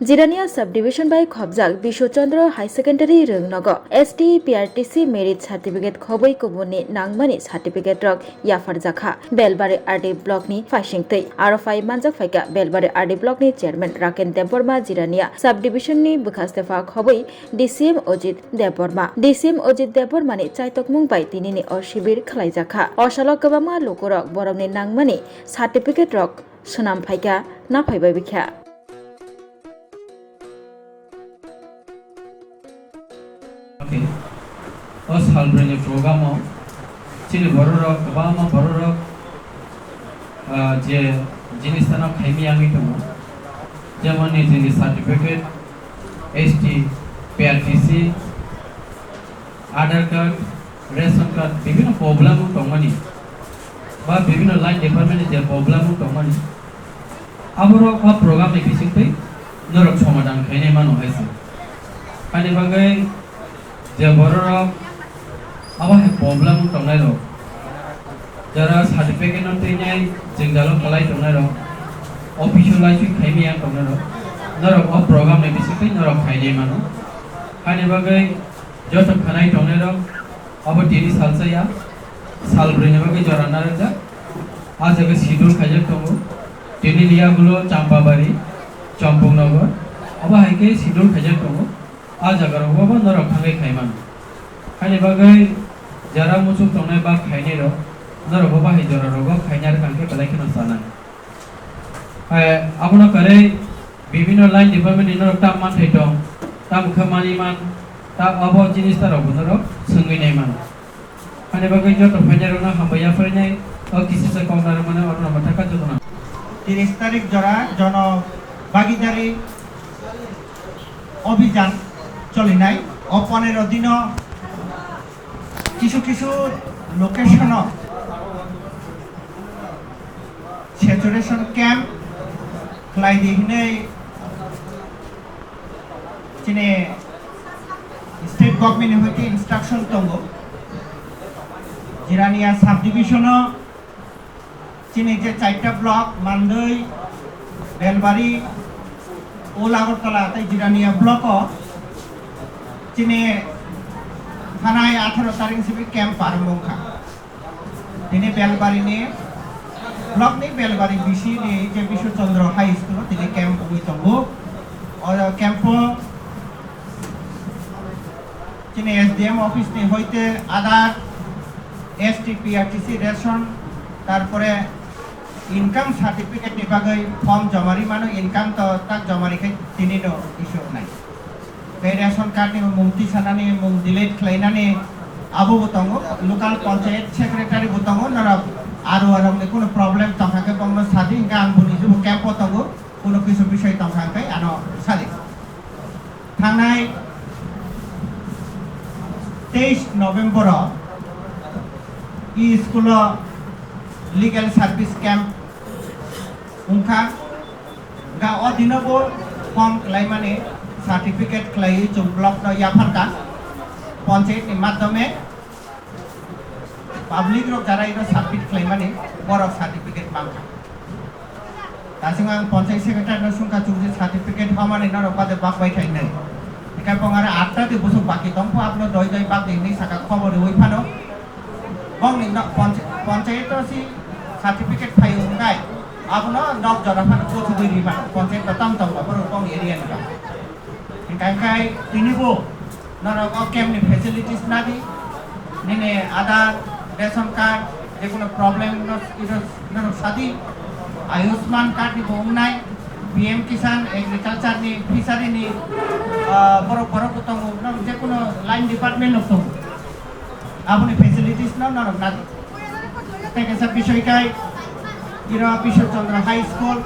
Jirania sub division বাই খবজাল Bishwachandra high secondary রংনগ एसटी PRTC मेरिट सार्टिफिकेट खबै कुबुनि नांगमानि सार्टिफिकेट रक याफार जाखा बेलबारि आरडी ब्लकनि फाइसिंतै आरो फाइ मानजाक फाइका बेलबारि आरडी ब्लकनि चेयरमैन राकेन देबबर्मा जिरानिया साब डिभिशननि बुखास्तेफा खबै DCM अजित देबबर्मानि चाइतकमुं बाय दिनैनि अ शिबिर खालायजाखा असालक गोबांमा लोकरक बरमनि नांगमानि सार्टिफिकेट रक सोनाम फाइका नाफायबाय बिखा salbrani program chini bororok bama bororok je jinis tana khaimi ami tomo jemon ni jinis certificate ST PRTC Aadhaar card ration card bibhinno problem tomani ba bibhinno line department je problem tomani aboro a program ni bisingtai norok somadan khaine mano hoise ani bagai je bororok अब है problem टंगनाय रो जरा certificate न तैनाय जिंगालो खलाय टंगनाय रो ऑफिशियलाइज खायमिया टंगनाय रो नरक अब programme ने बिसिकै नरक खायनाय मानो खाने बागै जत खानाय टंगनाय रो अब दिनि सालसया साल ब्रेने बागै जरा नारजा आज जगह शिड्यूल खायजक टंगो दिनि लियागुलो चांपाबारी चम्पकनगर अब हायके शिड्यूल खायजक टंगो आज जगह अब नरक खांगै खायमानो खाने बागै जरा मुसुक टंगनाय बा खायनाय रो नरक बाहाय जरा रोग खायनार कांके कलायखनो साना आबुना करे विभिन्न लाइन डिपार्टमेंट इनर ता मान थैतो ता मुखमानि मान ता अबो जिनिस ता रबो नरक सोंगैनाय मान खाने बागै जत फायनारना हामबाया फरायनाय अ किसिसे काउंटार माने अरना माथाका जतना 30 तारिख जरा जन भागीदारी अभियान चलिनाय अ 15 दिन কিছু কিছু লোকেশন স্যাচুরেশন ক্যাম্প খাই দিনে চিনে স্টেট গভর্নমেন্ট হইতে ইনস্ট্রাকশন দङ জিরানিয়া সাব ডিভিশন চিনে যে 4টা ব্লক মানদৈ বেলবাড়ি ও লাগরতলা তাই জিরানিয়া ব্লক চিনে थानाय 18 तारिख से कैंप आरम्भ खा दिने बेलबारी ने ब्लॉक ने बेलबारी बीसी ने जे विश्वचंद्र हाई स्कूल दिने कैंप हुई तंगो और कैंप चिने SDM ऑफिस ने होइते आधार ST PRTC रेशन तारपरे इनकाम सार्टिफिकेट नि बागै फर्म जमारी मानो इनकाम तो तक जमारी खाय दिनिनो इशू नाय रेशन कार्ड नि मुंगति सानानि मुंग डिलीट खालायनानै आबो बतंगो लोकल पंचायत सेक्रेटारि बतंगो नरा आरो आरमने कोनो प्रॉब्लम तंखाके बंगनो सादि इंगा आंबुनि जुबो कैंप बतंगो कोनो किसु विषय तंखाके आनो सादि थांनाय 23 नवेम्बर इ स्कूल लीगल सर्विस कैंप उनका गा अदिनबो फर्म खालायमाने सार्टिफिकेट खाई जो ब्लॉक न याफारका पंचायत नि माध्यमे पब्लिक रो जरा इनो सबमिट खाई माने बरक सार्टिफिकेट मांगा दासिम आं पंचायत सेक्रेटारि न सुंका चुजे सार्टिफिकेट हमाने न रपादे बाक बाय थाइनै एका पंगारे 8टा दे बुसु बाकी दंफो आपनो दय दय बाक देनि साका खबर होई फानो बंग न पंचायत सि सार्टिफिकेट फाइ उंगाय आपनो नक जरा फानो कोछु गइरि बा पंचायत तम तम बरो बंग एरिया नि काय तिनीबो नरक केमनि फैसिलिटीज नादि निने आधार रेशन कार्ड जे कोनो प्रॉब्लम न सादि आयुष्मान कार्ड नि बोंनाय PM किसान एग्रीकल्चर नि फिशरी नि बरो बरो तंगो न जे कोनो लाइन डिपार्टमेंट न तंगो आबुनि फैसिलिटीज न नरक नादि तेके सब विषय काय इरा विश्वचंद्र हाई स्कूल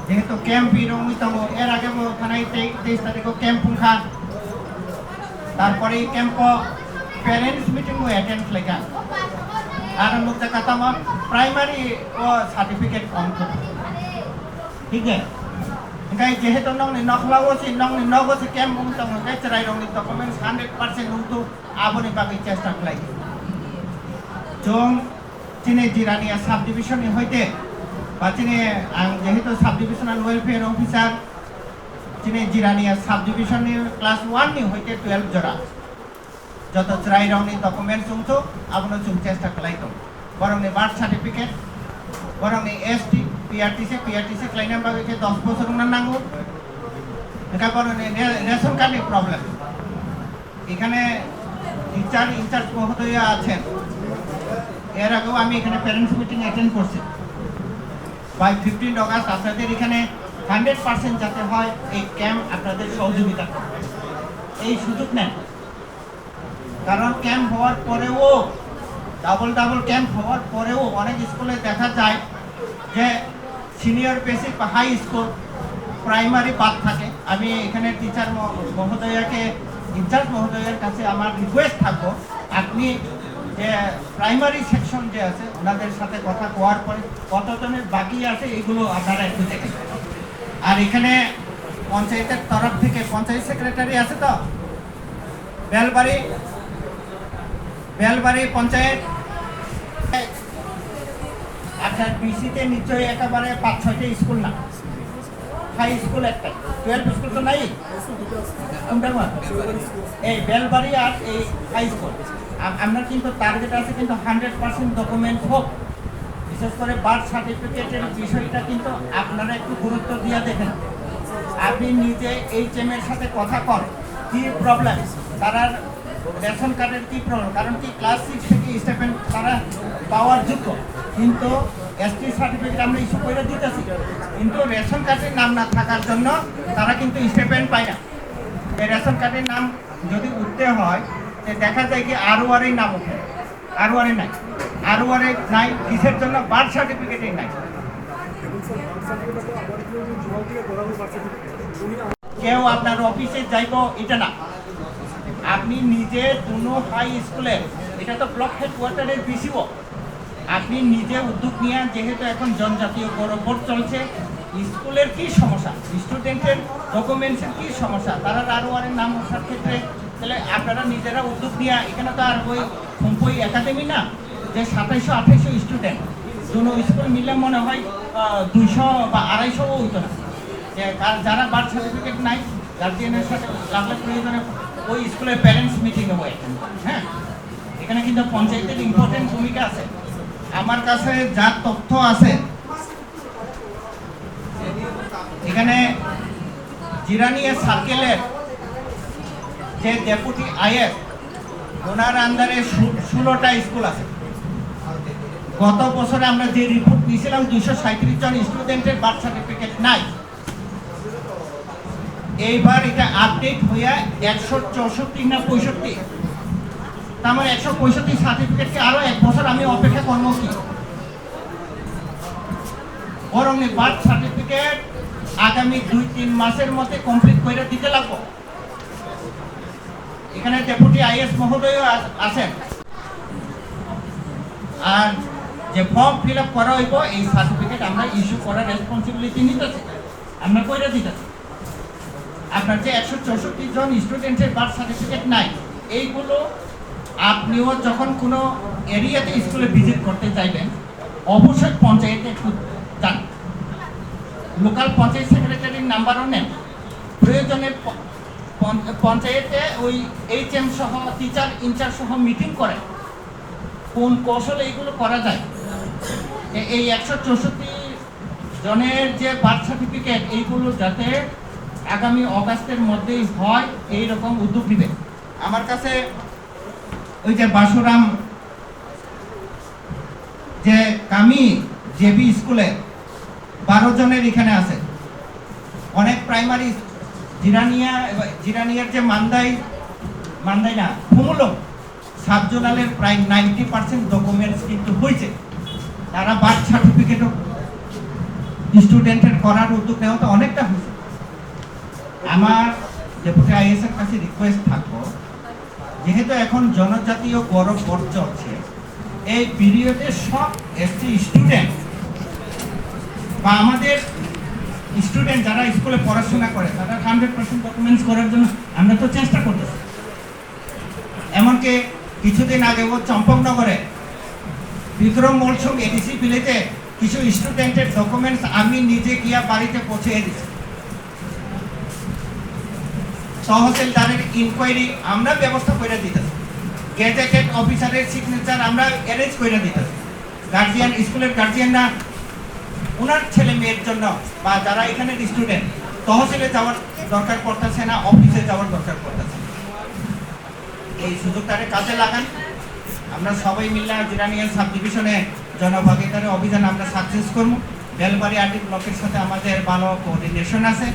जेहेतु कैंप इरंग तंगो एर आगे मो थानाय 23 तारिख कैंप उनखा तारपरे कैंप पेरेंट्स मीटिंग मो अटेंड लेगा आरो मुक्ता कथा म प्राइमरी ओ सर्टिफिकेट फॉर्म को ठीक है गाय जेहेतु नंग नि नखलावो सि नंग नि नगो सि कैंप उन तंगो गाय चराय रंग नि डॉक्यूमेंट्स 100% उंतु आबोनि बागै चेष्टा खालाय जों चिने जिरानिया सब डिविजन नि होइते Pachine ang jehetu sub divisional welfare officer chine Jirania sub division ni class 1 ni hoite 12 jora joto chrai rong ni document sungcho abono chung chesta kalaito borong ni birth certificate borong ni ST PRTC claim number ke 10 বছর না নাঙ্গো এটা borong ni ration card ni problem এখানে teacher in charge মহোদয় আছেন এর আগেও আমি এখানে প্যারেন্টস মিটিং অ্যাটেন্ড করছি বাই 15 অগাস্ট আপনাদের এখানে 100% যাতে হয় এই ক্যাম্প আপনাদের সহযোগিতা করবে এই সুযোগ নেন কারণ ক্যাম্প হওয়ার পরেও ডাবল ক্যাম্প হওয়ার পরেও অনেক স্কুলে দেখা যায় যে সিনিয়র বেসিক বা হাই স্কুল প্রাইমারি বাদ থাকে আমি এখানে টিচার মহোদয়াকে ইনচার্জ মহোদয়ের কাছে আমার রিকোয়েস্ট থাকবো আপনি যে প্রাইমারি সেকশন যে আছে ওনাদের সাথে কথা কোয়ার পরে কতজনের বাকি আছে এগুলো আপনারা একটু দেখেন আর এখানে পঞ্চায়েতের তরফ থেকে পঞ্চায়েত সেক্রেটারি আছে তো বেলবাড়ি পঞ্চায়েত আপনার বিসিতে নিশ্চয়ই একেবারে 5-6টা স্কুল না হাই স্কুল একটা 12 স্কুল তো নাই এই বেলবাড়ি আর এই হাই স্কুল আমরা কিন্তু টার্গেট আছে কিন্তু 100% ডকুমেন্ট হোক বিশেষ করে বার্থ সার্টিফিকেটের বিষয়টা কিন্তু আপনারা একটু গুরুত্ব দিয়ে দেখেন আপনি নিজে HM এর সাথে কথা কর কি প্রবলেম তারা রেশন কার্ডের কি প্রবলেম কারণ কি ক্লাস 6 থেকে স্টেপেন তারা পাওয়ার যোগ্য কিন্তু ST সার্টিফিকেট আমরা ইস্যু করে দিতেছি কিন্তু রেশন কার্ডের নাম না থাকার জন্য তারা কিন্তু স্টেপেন পায় না এই রেশন কার্ডের নাম যদি উঠতে হয় দেখা যায় কি আরওআরই নাম ওঠে আরওআরই নাই কিসের জন্য বার্থ সার্টিফিকেটই নাই কেউ আপনার অফিসে যাইব এটা না আপনি নিজে কোনো হাই স্কুলে এটা তো ব্লক হেডকোয়ার্টারের বিসিও আপনি নিজে উদ্যোগ নিয়ে যেহেতু এখন জনজাতীয় গৌরব চলছে স্কুলের কি সমস্যা স্টুডেন্টের ডকুমেন্টসের কি সমস্যা তারা আরওআরের নাম ওঠার ক্ষেত্রে তাহলে আপনারা নিজেরা উদ্যোগ নিয়ে এখানে তো আর ওই সম্পই একাডেমি না যে 2700-2800 স্টুডেন্ট দুটো স্কুল মিলে মনে হয় 200 বা 250 হইতো না যে যারা বার্থ সার্টিফিকেট নাই গার্জিয়ানের সাথে লাগলে প্রয়োজনে ওই স্কুলের প্যারেন্টস মিটিং হবে হ্যাঁ এখানে কিন্তু পঞ্চায়েতের ইম্পর্টেন্ট ভূমিকা আছে আমার কাছে যা তথ্য আছে এখানে জিরানিয়া সার্কেলের যে ডেপুটি আইএস ওনার আন্ডারে 16টা স্কুল আছে গত বছরে আমরা যে রিপোর্ট নিয়েছিলাম 237 জন স্টুডেন্টের বার্থ সার্টিফিকেট নাই এইবার এটা আপডেট হয়ে 164 না 65 তার মানে 165 সার্টিফিকেটকে আরো এক বছর আমি অপেক্ষা করবো কি বরং বার্থ সার্টিফিকেট আগামী 2-3 মাসের মধ্যে কমপ্লিট করে দিতে লাগবো এখানে ডেপুটি আইএস মহোদয় আছেন আর যে ফর্ম ফিল আপ করা হইব এই সার্টিফিকেট আমরা ইস্যু করার রেসপন্সিবিলিটি নিতেছি আমরা কইরা দিতেছি আপনার যে 164 জন স্টুডেন্টের বার্থ সার্টিফিকেট নাই এইগুলো আপনিও যখন কোনো এরিয়াতে স্কুলে ভিজিট করতে চাইবেন অবশ্যই পঞ্চায়েতে একটু যান লোকাল পঞ্চায়েত সেক্রেটারির নাম্বারও নেন প্রয়োজনে পঞ্চায়েতে ওই HM সহ টিচার ইনচার্জ সহ মিটিং করে কোন কৌশলে এইগুলো করা যায় এই 164 জনের যে বার্থ সার্টিফিকেট এইগুলো যাতে আগামী অগাস্টের মধ্যেই হয় এই রকম উদ্যোগ নেবে আমার কাছে ওই যে বাসুরাম যে কামি জেবি স্কুলে 12 জনের এখানে আছে অনেক প্রাইমারি জিরানিয়ার যে মান্দাই না ফুমুলং সাবজোনালের প্রায় 90% ডকুমেন্টস কিন্তু হয়েছে তারা বার্থ সার্টিফিকেটও স্টুডেন্টের করার উদ্যোগ নেওয়া তো অনেকটা হয়েছে আমার ডেপুটি আইএস এর কাছে রিকোয়েস্ট থাকবো যেহেতু এখন জনজাতীয় গৌরব চলছে এই পিরিয়ডে সব এসটি স্টুডেন্ট বা আমাদের স্টুডেন্ট যারা স্কুলে পড়াশোনা করে তারা 100% ডকুমেন্টস করার জন্য আমরা তো চেষ্টা করতেছি এমনকি কিছুদিন আগে ও চম্পকনগরে বিক্রম মলসুম এডিসি বিলেতে কিছু স্টুডেন্টের ডকুমেন্টস আমি নিজে গিয়া বাড়িতে পৌঁছে দিচ্ছি। তহসিলদারের ইনকোয়ারি আমরা ব্যবস্থা করে দিতেছি, গেজেটেড অফিসারের সিগনেচার আমরা অ্যারেঞ্জ করে দিতেছি। গার্জিয়ান, স্কুলের গার্জিয়ানরা ওনার ছেলে মেয়ের জন্য বা যারা এখানে স্টুডেন্ট, তহসিলে যাওয়ার দরকার পড়তেছে না, অফিসে যাওয়ার দরকার পড়তেছে। এই সুযোগটারে কাজে লাগান। আমরা সবাই মিলে জিরানিয়াল সাব ডিভিশনে জনভাগিদারি অভিযান আমরা সাকসেস করব। বেলবাড়ি আরডি ব্লকের সাথে আমাদের ভালো কোঅর্ডিনেশন আছে।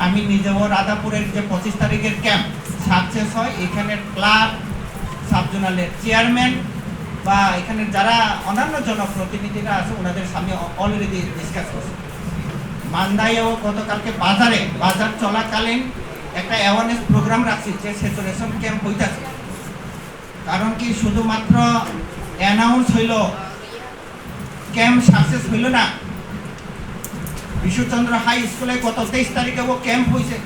আমি নিজেও রাধাপুরের যে 25 তারিখের ক্যাম্প সাকসেস হয়, এখানের ক্লাব, সাবজোনালের চেয়ারম্যান বা এখানে যারা অন্যান্য জনপ্রতিনিধিরা আছে ওনাদের সামনে অলরেডি ডিসকাস করছে। মান্দাইও গতকালকে বাজার চলাকালীন একটা অ্যাওয়ারনেস প্রোগ্রাম রাখছি যে স্যাচুরেশন ক্যাম্প হইতেছে। কারণ কি শুধুমাত্র অ্যানাউন্স হইল, ক্যাম্প সাকসেস হইল না। বিশ্বচন্দ্র হাই স্কুলে গত 23 তারিখে ও ক্যাম্প হয়েছে,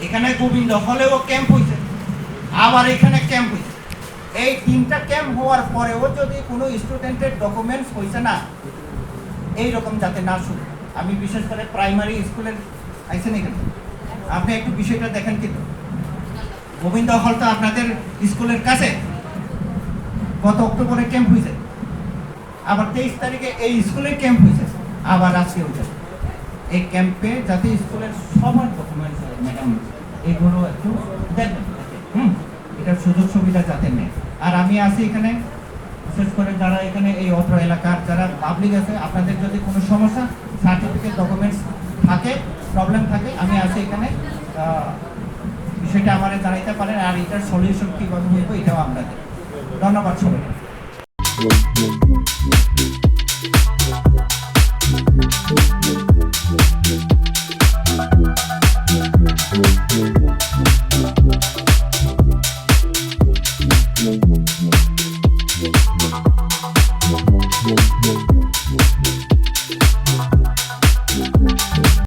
এখানে গোবিন্দ হলেও ক্যাম্প হয়েছে, আবার এখানে ক্যাম্প হয়েছে। এই 3টা ক্যাম্প হওয়ার পরেও যদি কোনো স্টুডেন্টের ডকুমেন্টস হয়েছে না, এইরকম যাতে না শুনে। আমি বিশেষ করে প্রাইমারি স্কুলের আইসেন এখানে আপনি একটু বিষয়টা দেখেন, কিন্তু গোবিন্দ হল তো আপনাদের স্কুলের কাছে, গত অক্টোবরে ক্যাম্প হয়েছে, আবার 23 তারিখে এই স্কুলের ক্যাম্প হয়েছে, আবার আজকে হয়েছে। এই ক্যাম্পে যাতে স্কুলের সবার ডকুমেন্টস হয় ম্যাডাম, এগুলো একটু দেখবেন, এটার সুযোগ সুবিধা যাতে নেই। আর আমি আছি এখানে, বিশেষ করে যারা এখানে এই অত্র এলাকার যারা পাবলিক আছে, আপনাদের যদি কোনো সমস্যা, সার্টিফিকেট, ডকুমেন্টস থাকে, প্রবলেম থাকে, আমি আছি এখানে, বিষয়টা আমাদের জানাইতে পারেন। আর এটার সলিউশন কীভাবে হইব এটাও আমরা দিই। ধন্যবাদ সবাই।